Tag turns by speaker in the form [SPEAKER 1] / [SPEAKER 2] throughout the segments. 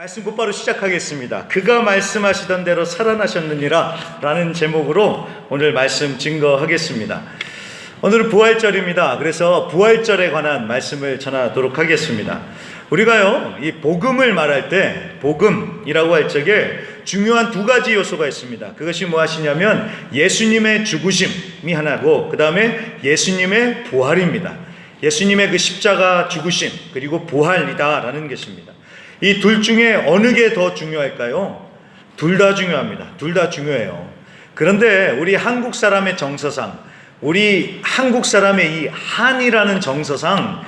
[SPEAKER 1] 말씀 곧바로 시작하겠습니다. 그가 말씀하시던 대로 살아나셨느니라 라는 제목으로 오늘 말씀 증거하겠습니다. 오늘은 부활절입니다. 그래서 부활절에 관한 말씀을 전하도록 하겠습니다. 우리가요, 이 복음을 말할 때 복음이라고 할 적에 중요한 두 가지 요소가 있습니다. 그것이 무엇이냐면 예수님의 죽으심이 하나고, 그 다음에 예수님의 부활입니다. 예수님의 그 십자가 죽으심 그리고 부활이다라는 것입니다. 이 둘 중에 어느 게 더 중요할까요? 둘 다 중요합니다. 둘 다 중요해요. 그런데 우리 한국 사람의 정서상, 우리 한국 사람의 이 한이라는 정서상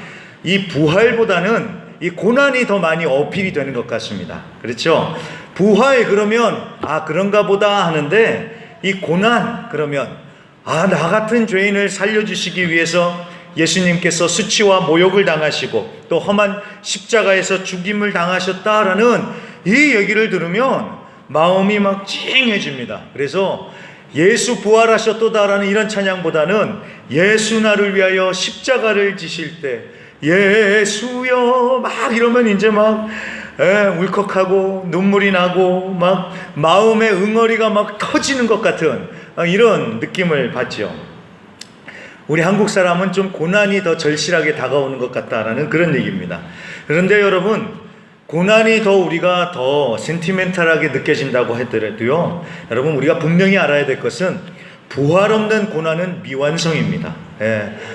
[SPEAKER 1] 이 부활보다는 이 고난이 더 많이 어필이 되는 것 같습니다. 그렇죠? 부활 그러면 그런가 보다 하는데, 이 고난 그러면 나 같은 죄인을 살려주시기 위해서 예수님께서 수치와 모욕을 당하시고 또 험한 십자가에서 죽임을 당하셨다라는 이 얘기를 들으면 마음이 막 찡해집니다. 그래서 예수 부활하셨도다라는 이런 찬양보다는 예수 나를 위하여 십자가를 지실 때 예수여 막 이러면 이제 막 울컥하고 눈물이 나고 막 마음의 응어리가 막 터지는 것 같은 이런 느낌을 받죠. 우리 한국 사람은 좀 고난이 더 절실하게 다가오는 것 같다라는 그런 얘기입니다. 그런데 여러분, 고난이 더 우리가 더 센티멘탈하게 느껴진다고 하더라도요, 여러분 우리가 분명히 알아야 될 것은 부활 없는 고난은 미완성입니다.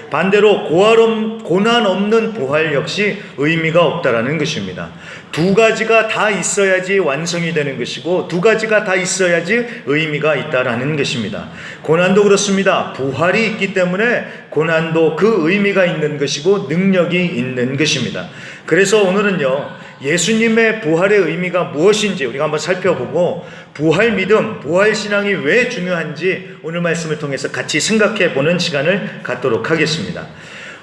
[SPEAKER 1] 반대로 고난 없는 부활 역시 의미가 없다라는 것입니다. 두 가지가 다 있어야지 완성이 되는 것이고, 두 가지가 다 있어야지 의미가 있다라는 것입니다. 고난도 그렇습니다. 부활이 있기 때문에 고난도 그 의미가 있는 것이고 능력이 있는 것입니다. 그래서 오늘은요, 예수님의 부활의 의미가 무엇인지 우리가 한번 살펴보고, 부활 믿음, 부활 신앙이 왜 중요한지 오늘 말씀을 통해서 같이 생각해 보는 시간을 갖도록 하겠습니다.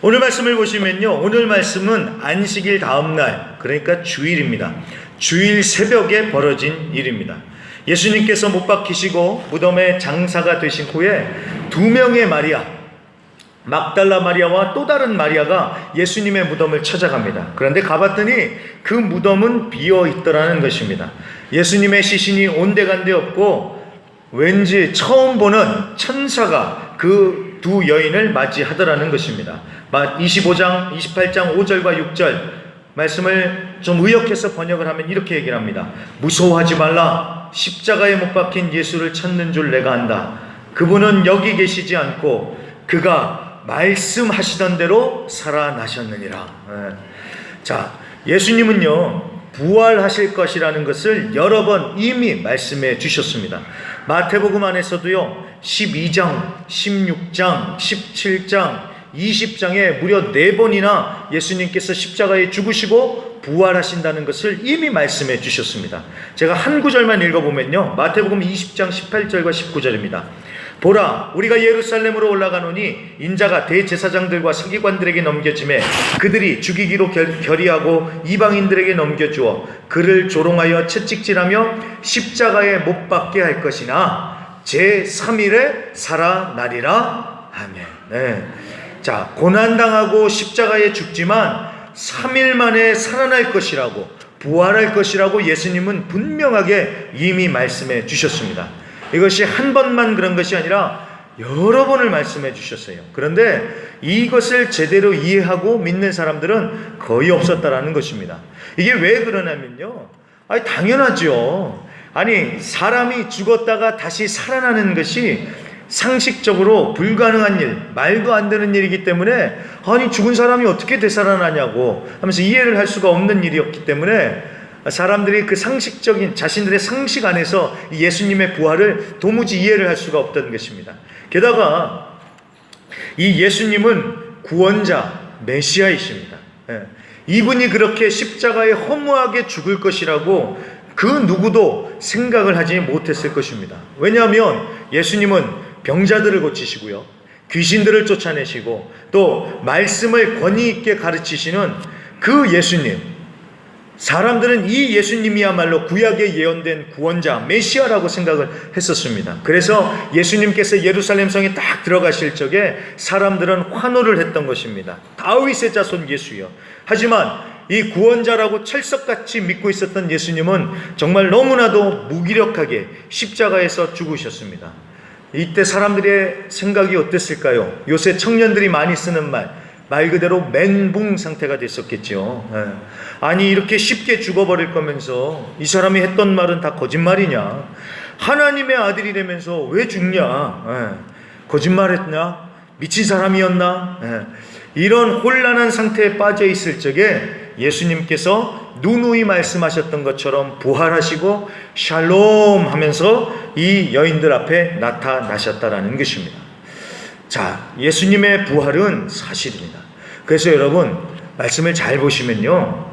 [SPEAKER 1] 오늘 말씀을 보시면요, 오늘 말씀은 안식일 다음 날, 그러니까 주일입니다. 주일 새벽에 벌어진 일입니다. 예수님께서 못 박히시고 무덤에 장사가 되신 후에 두 명의 마리아, 막달라 마리아와 또 다른 마리아가 예수님의 무덤을 찾아갑니다. 그런데 가봤더니 그 무덤은 비어 있더라는 것입니다. 예수님의 시신이 온데간데 없고 왠지 처음 보는 천사가 그 두 여인을 맞이하더라는 것입니다. 25장, 28장 5절과 6절 말씀을 좀 의역해서 번역을 하면 이렇게 얘기를 합니다. 무서워하지 말라. 십자가에 못 박힌 예수를 찾는 줄 내가 안다. 그분은 여기 계시지 않고 그가 말씀하시던 대로 살아나셨느니라. 자, 예수님은요, 부활하실 것이라는 것을 여러 번 이미 말씀해 주셨습니다. 마태복음 안에서도요, 12장, 16장, 17장, 20장에 무려 4번이나 예수님께서 십자가에 죽으시고 부활하신다는 것을 이미 말씀해 주셨습니다. 제가 한 구절만 읽어보면요, 마태복음 20장 18절과 19절입니다. 보라, 우리가 예루살렘으로 올라가노니 인자가 대제사장들과 서기관들에게 넘겨짐에 그들이 죽이기로 결의하고 이방인들에게 넘겨주어 그를 조롱하여 채찍질하며 십자가에 못 박게 할 것이나 제3일에 살아나리라. 아멘. 자, 고난당하고 십자가에 죽지만 3일 만에 살아날 것이라고, 부활할 것이라고 예수님은 분명하게 이미 말씀해 주셨습니다. 이것이 한 번만 그런 것이 아니라 여러 번을 말씀해 주셨어요. 그런데 이것을 제대로 이해하고 믿는 사람들은 거의 없었다라는 것입니다. 이게 왜 그러냐면요, 당연하죠. 사람이 죽었다가 다시 살아나는 것이 상식적으로 불가능한 일, 말도 안 되는 일이기 때문에 죽은 사람이 어떻게 되살아나냐고 하면서 이해를 할 수가 없는 일이었기 때문에 사람들이 그 상식적인 자신들의 상식 안에서 예수님의 부활을 도무지 이해를 할 수가 없던 것입니다. 게다가 이 예수님은 구원자, 메시아이십니다. 이분이 그렇게 십자가에 허무하게 죽을 것이라고 그 누구도 생각을 하지 못했을 것입니다. 왜냐하면 예수님은 병자들을 고치시고요, 귀신들을 쫓아내시고 또 말씀을 권위 있게 가르치시는 그 예수님, 사람들은 이 예수님이야말로 구약에 예언된 구원자, 메시아라고 생각을 했었습니다. 그래서 예수님께서 예루살렘 성에 딱 들어가실 적에 사람들은 환호를 했던 것입니다. 다윗의 자손 예수여. 하지만 이 구원자라고 철석같이 믿고 있었던 예수님은 정말 너무나도 무기력하게 십자가에서 죽으셨습니다. 이때 사람들의 생각이 어땠을까요? 요새 청년들이 많이 쓰는 말 그대로 멘붕 상태가 됐었겠죠. 아니 이렇게 쉽게 죽어버릴 거면서 이 사람이 했던 말은 다 거짓말이냐? 하나님의 아들이라면서 왜 죽냐? 거짓말했나? 미친 사람이었나? 이런 혼란한 상태에 빠져 있을 적에 예수님께서 누누이 말씀하셨던 것처럼 부활하시고 샬롬 하면서 이 여인들 앞에 나타나셨다라는 것입니다. 자, 예수님의 부활은 사실입니다. 그래서 여러분 말씀을 잘 보시면요,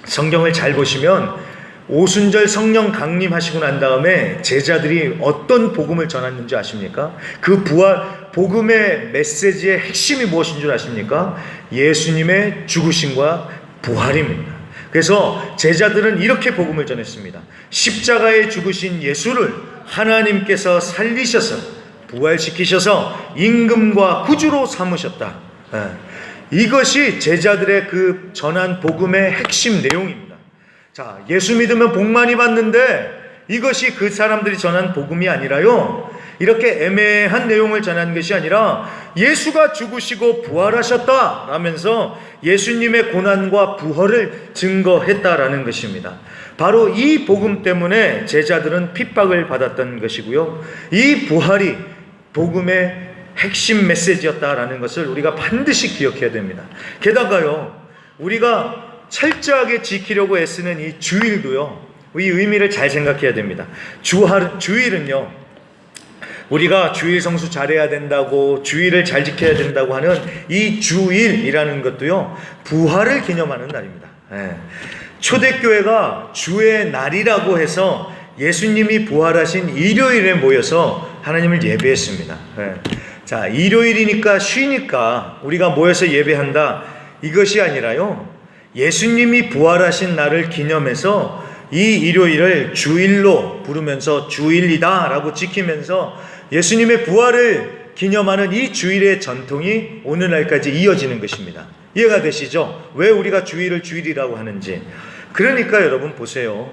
[SPEAKER 1] 성경을 잘 보시면 오순절 성령 강림하시고 난 다음에 제자들이 어떤 복음을 전했는지 아십니까? 그 부활 복음의 메시지의 핵심이 무엇인 줄 아십니까? 예수님의 죽으심과 부활입니다. 그래서 제자들은 이렇게 복음을 전했습니다. 십자가에 죽으신 예수를 하나님께서 살리셔서 부활시키셔서 임금과 구주로 삼으셨다. 이것이 제자들의 그 전한 복음의 핵심 내용입니다. 자, 예수 믿으면 복 많이 받는데 이것이 그 사람들이 전한 복음이 아니라요, 이렇게 애매한 내용을 전한 것이 아니라 예수가 죽으시고 부활하셨다 라면서 예수님의 고난과 부활을 증거했다라는 것입니다. 바로 이 복음 때문에 제자들은 핍박을 받았던 것이고요, 이 부활이 복음의 핵심 메시지였다라는 것을 우리가 반드시 기억해야 됩니다. 게다가요, 우리가 철저하게 지키려고 애쓰는 이 주일도요, 이 의미를 잘 생각해야 됩니다. 주일은요, 우리가 주일 성수 잘해야 된다고, 주일을 잘 지켜야 된다고 하는 이 주일이라는 것도요, 부활을 기념하는 날입니다. 초대교회가 주의 날이라고 해서 예수님이 부활하신 일요일에 모여서 하나님을 예배했습니다. 자, 일요일이니까 쉬니까 우리가 모여서 예배한다, 이것이 아니라요, 예수님이 부활하신 날을 기념해서 이 일요일을 주일로 부르면서 주일이다 라고 지키면서 예수님의 부활을 기념하는 이 주일의 전통이 오늘날까지 이어지는 것입니다. 이해가 되시죠? 왜 우리가 주일을 주일이라고 하는지. 그러니까 여러분 보세요.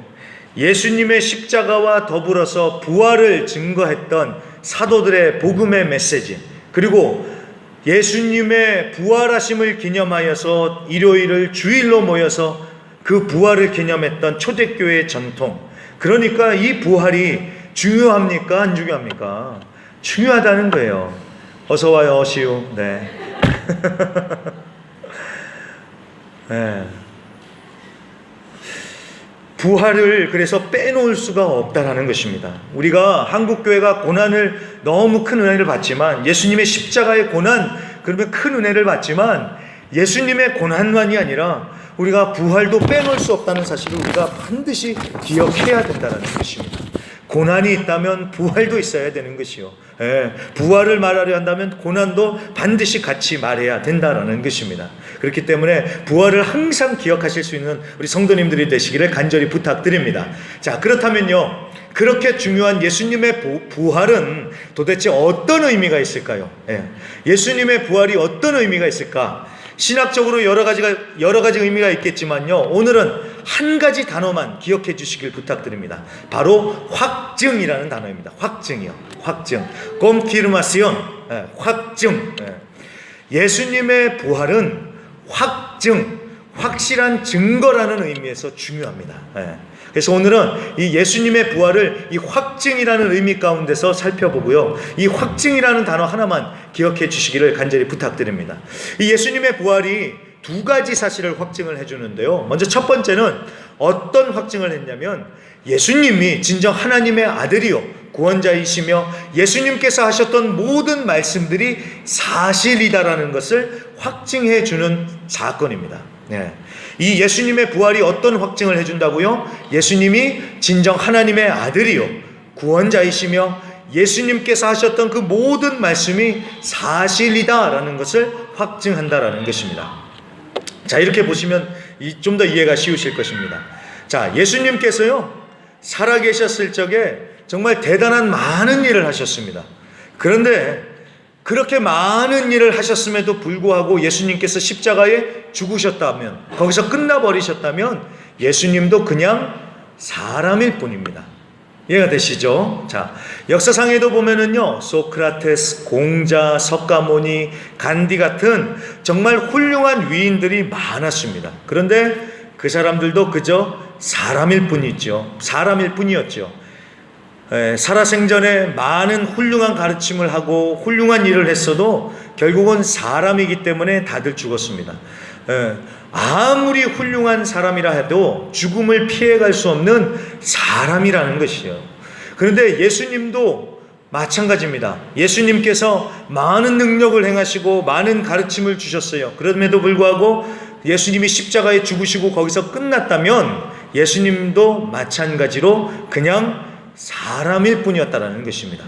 [SPEAKER 1] 예수님의 십자가와 더불어서 부활을 증거했던 사도들의 복음의 메시지, 그리고 예수님의 부활하심을 기념하여서 일요일을 주일로 모여서 그 부활을 기념했던 초대교회의 전통, 그러니까 이 부활이 중요합니까? 안 중요합니까? 중요하다는 거예요. 어서 와요, 시우. 네. 네. 부활을 그래서 빼놓을 수가 없다라는 것입니다. 우리가 한국교회가 고난을, 너무 큰 은혜를 받지만, 예수님의 십자가의 고난, 그러면 큰 은혜를 받지만 예수님의 고난만이 아니라 우리가 부활도 빼놓을 수 없다는 사실을 우리가 반드시 기억해야 된다는 것입니다. 고난이 있다면 부활도 있어야 되는 것이요. 부활을 말하려 한다면 고난도 반드시 같이 말해야 된다는 것입니다. 그렇기 때문에 부활을 항상 기억하실 수 있는 우리 성도님들이 되시기를 간절히 부탁드립니다. 자, 그렇다면요, 그렇게 중요한 예수님의 부활은 도대체 어떤 의미가 있을까요? 예수님의 부활이 어떤 의미가 있을까? 신학적으로 여러 가지 의미가 있겠지만요, 오늘은 한 가지 단어만 기억해 주시길 부탁드립니다. 바로 확증이라는 단어입니다. 확증이요. 확증. confirmation. 확증. 예수님의 부활은 확증, 확실한 증거라는 의미에서 중요합니다. 그래서 오늘은 이 예수님의 부활을 이 확증이라는 의미 가운데서 살펴보고요, 이 확증이라는 단어 하나만 기억해 주시기를 간절히 부탁드립니다. 이 예수님의 부활이 두 가지 사실을 확증을 해주는데요, 먼저 첫 번째는 어떤 확증을 했냐면, 예수님이 진정 하나님의 아들이요 구원자이시며 예수님께서 하셨던 모든 말씀들이 사실이다라는 것을 확증해 주는 사건입니다. 이 예수님의 부활이 어떤 확증을 해준다고요? 예수님이 진정 하나님의 아들이요 구원자이시며 예수님께서 하셨던 그 모든 말씀이 사실이다라는 것을 확증한다라는 것입니다. 자, 이렇게 보시면 좀 더 이해가 쉬우실 것입니다. 자, 예수님께서요, 살아계셨을 적에 정말 대단한 많은 일을 하셨습니다. 그런데 그렇게 많은 일을 하셨음에도 불구하고 예수님께서 십자가에 죽으셨다면, 거기서 끝나버리셨다면 예수님도 그냥 사람일 뿐입니다. 이해가 되시죠? 자, 역사상에도 보면은요, 소크라테스, 공자, 석가모니, 간디 같은 정말 훌륭한 위인들이 많았습니다. 그런데 그 사람들도 그저 사람일 뿐이죠. 사람일 뿐이었죠. 살아생전에 많은 훌륭한 가르침을 하고 훌륭한 일을 했어도 결국은 사람이기 때문에 다들 죽었습니다. 아무리 훌륭한 사람이라 해도 죽음을 피해갈 수 없는 사람이라는 것이요. 그런데 예수님도 마찬가지입니다. 예수님께서 많은 능력을 행하시고 많은 가르침을 주셨어요. 그럼에도 불구하고 예수님이 십자가에 죽으시고 거기서 끝났다면 예수님도 마찬가지로 그냥 사람일 뿐이었다라는 것입니다.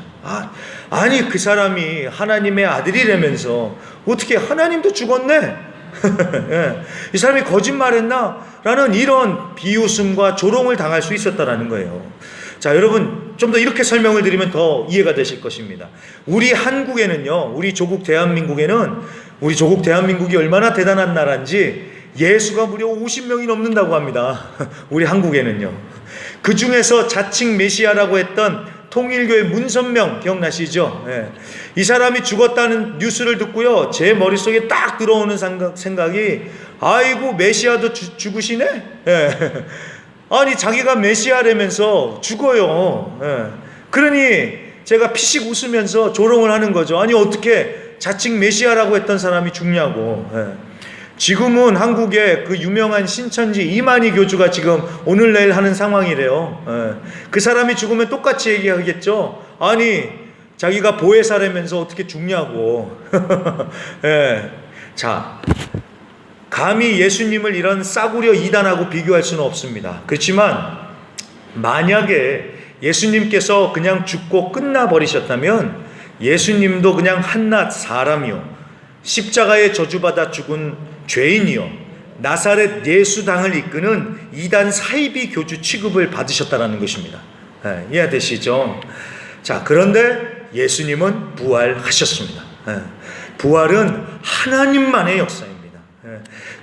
[SPEAKER 1] 아니 그 사람이 하나님의 아들이라면서 어떻게 하나님도 죽었네? 이 사람이 거짓말했나? 라는 이런 비웃음과 조롱을 당할 수 있었다라는 거예요. 자, 여러분 좀 더 이렇게 설명을 드리면 더 이해가 되실 것입니다. 우리 한국에는요, 우리 조국 대한민국이 얼마나 대단한 나라인지 예수가 무려 50명이 넘는다고 합니다. 우리 한국에는요. 그 중에서 자칭 메시아라고 했던 통일교회 문선명 기억나시죠? 이 사람이 죽었다는 뉴스를 듣고요, 제 머릿속에 딱 들어오는 생각이 아이고 메시아도 죽으시네? 아니 자기가 메시아라면서 죽어요. 그러니 제가 피식 웃으면서 조롱을 하는 거죠. 아니 어떻게 자칭 메시아라고 했던 사람이 죽냐고. 지금은 한국에 그 유명한 신천지 이만희 교주가 지금 오늘 내일 하는 상황이래요. 그 사람이 죽으면 똑같이 얘기하겠죠. 아니 자기가 보혜사라면서 어떻게 죽냐고. 자, 감히 예수님을 이런 싸구려 이단하고 비교할 수는 없습니다. 그렇지만 만약에 예수님께서 그냥 죽고 끝나버리셨다면 예수님도 그냥 한낱 사람이요, 십자가에 저주받아 죽은 죄인이요, 나사렛 예수당을 이끄는 이단 사이비 교주 취급을 받으셨다는 것입니다. 이해되시죠? 자, 그런데 예수님은 부활하셨습니다. 부활은 하나님만의 역사입니다.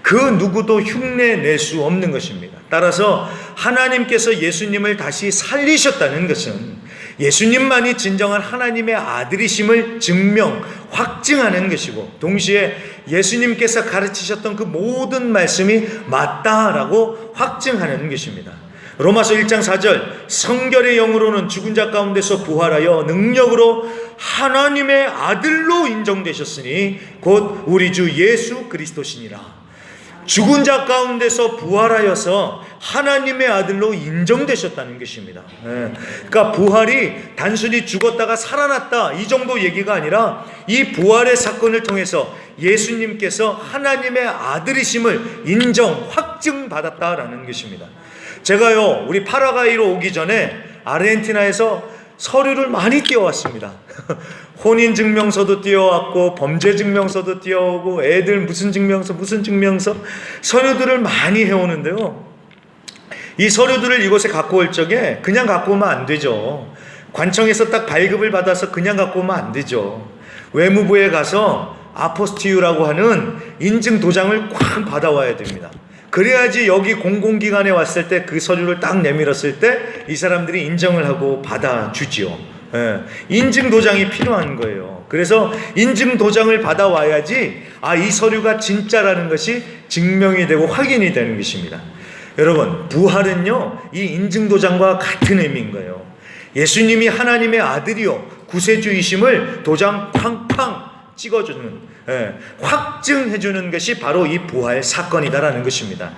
[SPEAKER 1] 그 누구도 흉내낼 수 없는 것입니다. 따라서 하나님께서 예수님을 다시 살리셨다는 것은 예수님만이 진정한 하나님의 아들이심을 증명, 확증하는 것이고, 동시에 예수님께서 가르치셨던 그 모든 말씀이 맞다라고 확증하는 것입니다. 로마서 1장 4절, 성결의 영으로는 죽은 자 가운데서 부활하여 능력으로 하나님의 아들로 인정되셨으니 곧 우리 주 예수 그리스도시니라. 죽은 자 가운데서 부활하여서 하나님의 아들로 인정되셨다는 것입니다. 그러니까 부활이 단순히 죽었다가 살아났다 이 정도 얘기가 아니라 이 부활의 사건을 통해서 예수님께서 하나님의 아들이심을 인정, 확증받았다라는 것입니다. 제가요, 우리 파라과이로 오기 전에 아르헨티나에서 서류를 많이 띄워왔습니다. 혼인증명서도 띄워왔고 범죄증명서도 띄워오고 애들 무슨 증명서 서류들을 많이 해오는데요, 이 서류들을 이곳에 갖고 올 적에 그냥 갖고 오면 안 되죠. 관청에서 딱 발급을 받아서 그냥 갖고 오면 안 되죠. 외무부에 가서 아포스티유라고 하는 인증 도장을 꽉 받아와야 됩니다. 그래야지 여기 공공기관에 왔을 때 그 서류를 딱 내밀었을 때 이 사람들이 인정을 하고 받아주지요. 인증 도장이 필요한 거예요. 그래서 인증 도장을 받아와야지 이 서류가 진짜라는 것이 증명이 되고 확인이 되는 것입니다. 여러분, 부활은요, 이 인증 도장과 같은 의미인 거예요. 예수님이 하나님의 아들이요 구세주이심을 도장 팡팡 찍어주는, 확증해주는 것이 바로 이 부활 사건이다라는 것입니다.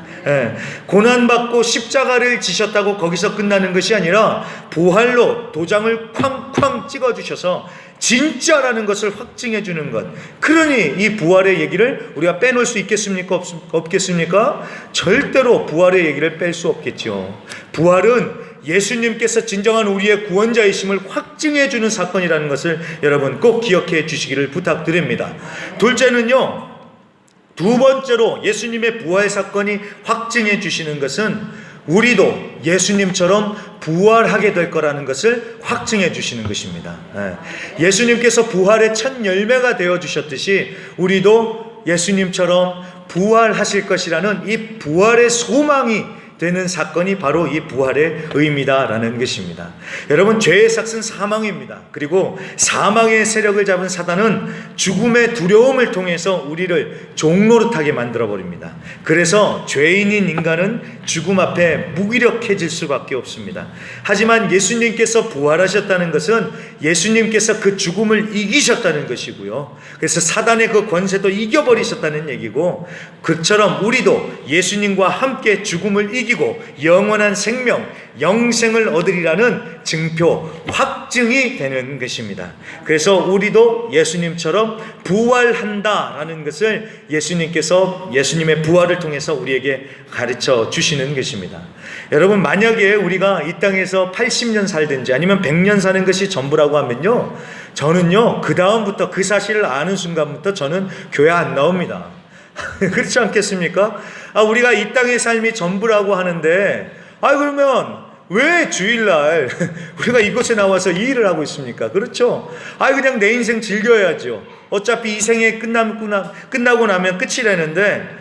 [SPEAKER 1] 고난받고 십자가를 지셨다고 거기서 끝나는 것이 아니라 부활로 도장을 쾅쾅 찍어주셔서 진짜라는 것을 확증해주는 것. 그러니 이 부활의 얘기를 우리가 빼놓을 수 있겠습니까? 없겠습니까? 절대로 부활의 얘기를 뺄 수 없겠죠. 부활은 예수님께서 진정한 우리의 구원자이심을 확증해주는 사건이라는 것을 여러분 꼭 기억해 주시기를 부탁드립니다. 둘째는요, 두 번째로 예수님의 부활 사건이 확증해 주시는 것은 우리도 예수님처럼 부활하게 될 거라는 것을 확증해 주시는 것입니다. 예수님께서 부활의 첫 열매가 되어 주셨듯이 우리도 예수님처럼 부활하실 것이라는 이 부활의 소망이 되는 사건이 바로 이 부활의 의미다라는 것입니다. 여러분, 죄의 삭은 사망입니다. 그리고 사망의 세력을 잡은 사단은 죽음의 두려움을 통해서 우리를 종노릇하게 만들어버립니다. 그래서 죄인인 인간은 죽음 앞에 무기력해질 수밖에 없습니다. 하지만 예수님께서 부활하셨다는 것은 예수님께서 그 죽음을 이기셨다는 것이고요. 그래서 사단의 그 권세도 이겨버리셨다는 얘기고, 그처럼 우리도 예수님과 함께 죽음을 이기고 영원한 생명, 영생을 얻으리라는 증표, 확증이 되는 것입니다. 그래서 우리도 예수님처럼 부활한다라는 것을 예수님께서 예수님의 부활을 통해서 우리에게 가르쳐 주시는 것입니다. 여러분, 만약에 우리가 이 땅에서 80년 살든지 아니면 100년 사는 것이 전부라고 하면요, 저는요, 그 다음부터 그 사실을 아는 순간부터 저는 교회 안 나옵니다. 그렇지 않겠습니까? 우리가 이 땅의 삶이 전부라고 하는데, 그러면 왜 주일날 우리가 이곳에 나와서 이 일을 하고 있습니까? 그렇죠? 그냥 내 인생 즐겨야죠. 어차피 이 생에 끝나고 나면 끝이라는데,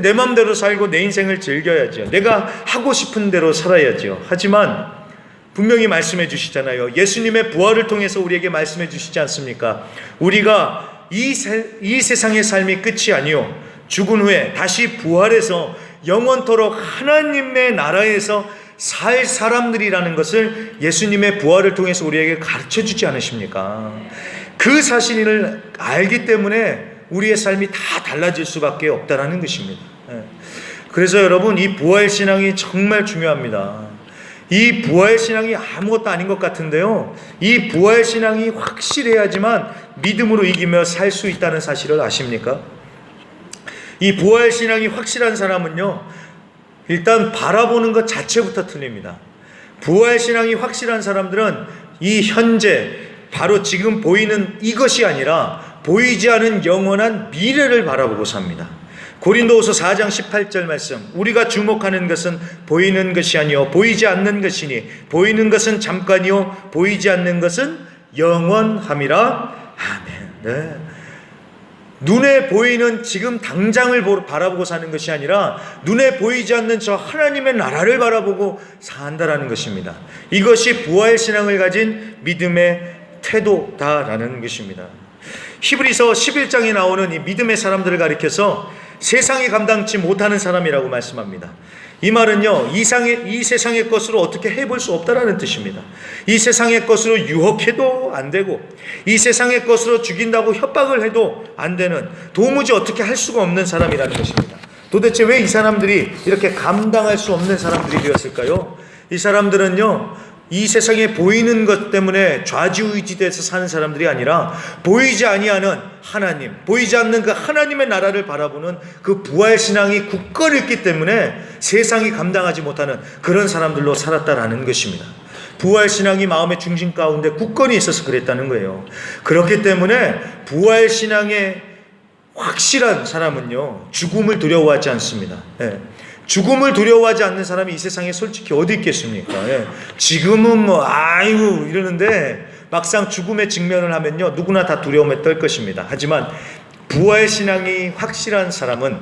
[SPEAKER 1] 내 맘대로 살고 내 인생을 즐겨야죠. 내가 하고 싶은 대로 살아야죠. 하지만 분명히 말씀해 주시잖아요. 예수님의 부활을 통해서 우리에게 말씀해 주시지 않습니까? 우리가 이 세상의 삶이 끝이 아니요, 죽은 후에 다시 부활해서 영원토록 하나님의 나라에서 살 사람들이라는 것을 예수님의 부활을 통해서 우리에게 가르쳐 주지 않으십니까? 그 사실을 알기 때문에 우리의 삶이 다 달라질 수밖에 없다는 것입니다. 그래서 여러분, 이 부활신앙이 정말 중요합니다. 이 부활신앙이 아무것도 아닌 것 같은데요, 이 부활신앙이 확실해야지만 믿음으로 이기며 살 수 있다는 사실을 아십니까? 이 부활신앙이 확실한 사람은요, 일단 바라보는 것 자체부터 틀립니다. 부활신앙이 확실한 사람들은 이 현재 바로 지금 보이는 이것이 아니라 보이지 않은 영원한 미래를 바라보고 삽니다. 고린도후서 4장 18절 말씀, 우리가 주목하는 것은 보이는 것이 아니요 보이지 않는 것이니 보이는 것은 잠깐이요 보이지 않는 것은 영원함이라. 아멘. 네. 눈에 보이는 지금 당장을 바라보고 사는 것이 아니라 눈에 보이지 않는 저 하나님의 나라를 바라보고 산다라는 것입니다. 이것이 부활신앙을 가진 믿음의 태도다라는 것입니다. 히브리서 11장에 나오는 이 믿음의 사람들을 가리켜서 세상이 감당치 못하는 사람이라고 말씀합니다. 이 말은요, 이 세상의 것으로 어떻게 해볼 수 없다라는 뜻입니다. 이 세상의 것으로 유혹해도 안 되고, 이 세상의 것으로 죽인다고 협박을 해도 안 되는, 도무지 어떻게 할 수가 없는 사람이라는 것입니다. 도대체 왜 이 사람들이 이렇게 감당할 수 없는 사람들이 되었을까요? 이 사람들은요, 이 세상에 보이는 것 때문에 좌지우지돼서 사는 사람들이 아니라 보이지 아니하는 하나님, 보이지 않는 그 하나님의 나라를 바라보는 그 부활신앙이 굳건히 있기 때문에 세상이 감당하지 못하는 그런 사람들로 살았다라는 것입니다. 부활신앙이 마음의 중심 가운데 굳건히 있어서 그랬다는 거예요. 그렇기 때문에 부활신앙의 확실한 사람은요, 죽음을 두려워하지 않습니다. 죽음을 두려워하지 않는 사람이 이 세상에 솔직히 어디 있겠습니까? 지금은 아이고 이러는데 막상 죽음에 직면을 하면요, 누구나 다 두려움에 떨 것입니다. 하지만 부활신앙이 확실한 사람은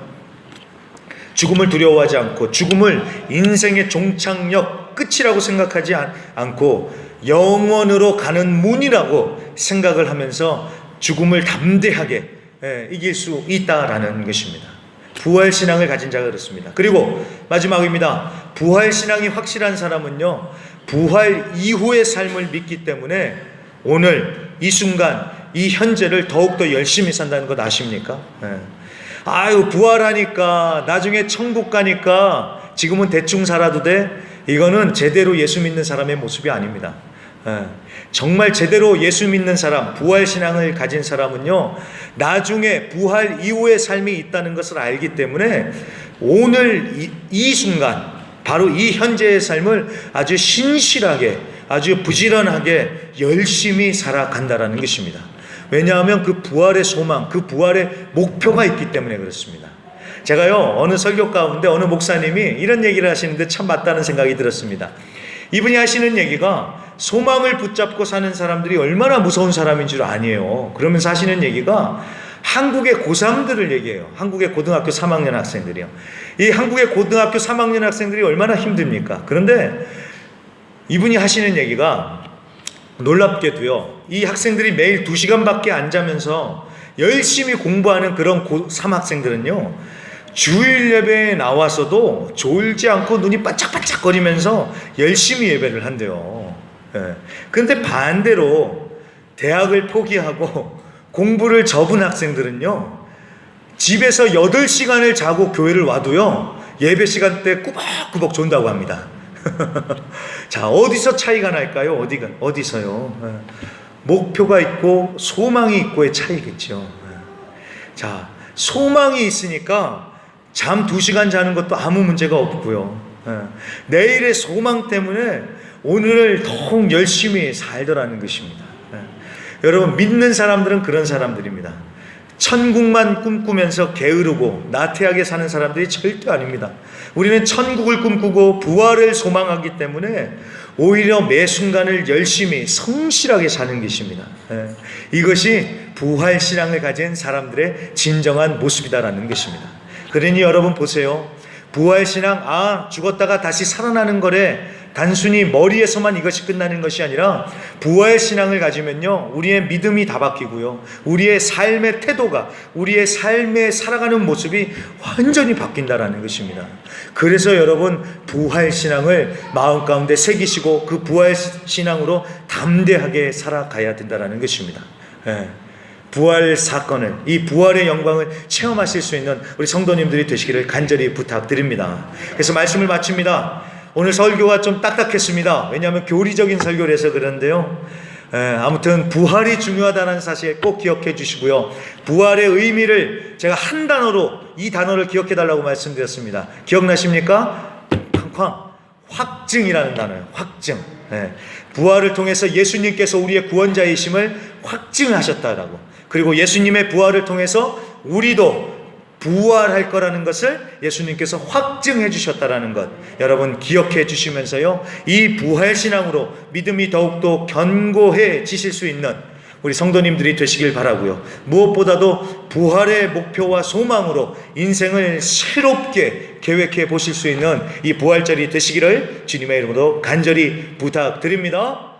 [SPEAKER 1] 죽음을 두려워하지 않고 죽음을 인생의 종착역, 끝이라고 생각하지 않고 영원으로 가는 문이라고 생각을 하면서 죽음을 담대하게 이길 수 있다라는 것입니다. 부활신앙을 가진 자가 그렇습니다. 그리고 마지막입니다. 부활신앙이 확실한 사람은요, 부활 이후의 삶을 믿기 때문에 오늘 이 순간 이 현재를 더욱더 열심히 산다는 것 아십니까? 부활하니까 나중에 천국 가니까 지금은 대충 살아도 돼? 이거는 제대로 예수 믿는 사람의 모습이 아닙니다. 정말 제대로 예수 믿는 사람, 부활신앙을 가진 사람은요, 나중에 부활 이후의 삶이 있다는 것을 알기 때문에 오늘 이 순간, 바로 이 현재의 삶을 아주 신실하게, 아주 부지런하게 열심히 살아간다라는 것입니다. 왜냐하면 그 부활의 소망, 그 부활의 목표가 있기 때문에 그렇습니다. 제가요 어느 설교 가운데 어느 목사님이 이런 얘기를 하시는데 참 맞다는 생각이 들었습니다. 이분이 하시는 얘기가 소망을 붙잡고 사는 사람들이 얼마나 무서운 사람인 줄 아니에요. 그러면서 하시는 얘기가 한국의 고3들을 얘기해요. 한국의 고등학교 3학년 학생들이요. 이 한국의 고등학교 3학년 학생들이 얼마나 힘듭니까? 그런데 이분이 하시는 얘기가 놀랍게도요, 이 학생들이 매일 2시간밖에 안 자면서 열심히 공부하는 그런 고3 학생들은요, 주일 예배에 나와서도 졸지 않고 눈이 반짝반짝거리면서 열심히 예배를 한대요. 그런데 반대로 대학을 포기하고 공부를 접은 학생들은요, 집에서 8시간을 자고 교회를 와도요, 예배 시간 때 꾸벅꾸벅 존다고 합니다. 자, 어디서 차이가 날까요? 어디서요? 목표가 있고 소망이 있고의 차이겠죠. 자, 소망이 있으니까 잠 2시간 자는 것도 아무 문제가 없고요. 내일의 소망 때문에 오늘을 더욱 열심히 살더라는 것입니다. 여러분, 믿는 사람들은 그런 사람들입니다. 천국만 꿈꾸면서 게으르고 나태하게 사는 사람들이 절대 아닙니다. 우리는 천국을 꿈꾸고 부활을 소망하기 때문에 오히려 매 순간을 열심히 성실하게 사는 것입니다. 이것이 부활신앙을 가진 사람들의 진정한 모습이다라는 것입니다. 그러니 여러분 보세요. 부활신앙, 죽었다가 다시 살아나는 거래, 단순히 머리에서만 이것이 끝나는 것이 아니라 부활신앙을 가지면요, 우리의 믿음이 다 바뀌고요, 우리의 삶의 태도가, 우리의 삶에 살아가는 모습이 완전히 바뀐다라는 것입니다. 그래서 여러분, 부활신앙을 마음 가운데 새기시고 그 부활신앙으로 담대하게 살아가야 된다라는 것입니다. 부활 사건을, 이 부활의 영광을 체험하실 수 있는 우리 성도님들이 되시기를 간절히 부탁드립니다. 그래서 말씀을 마칩니다. 오늘 설교가 좀 딱딱했습니다. 왜냐하면 교리적인 설교를 해서 그런데요, 아무튼 부활이 중요하다는 사실 꼭 기억해 주시고요, 부활의 의미를 제가 한 단어로, 이 단어를 기억해 달라고 말씀드렸습니다. 기억나십니까? 쾅쾅, 확증이라는 단어예요. 확증. 부활을 통해서 예수님께서 우리의 구원자이심을 확증하셨다라고, 그리고 예수님의 부활을 통해서 우리도 부활할 거라는 것을 예수님께서 확증해 주셨다라는 것, 여러분 기억해 주시면서요, 이 부활신앙으로 믿음이 더욱더 견고해지실 수 있는 우리 성도님들이 되시길 바라고요. 무엇보다도 부활의 목표와 소망으로 인생을 새롭게 계획해 보실 수 있는 이 부활절이 되시기를 주님의 이름으로 간절히 부탁드립니다.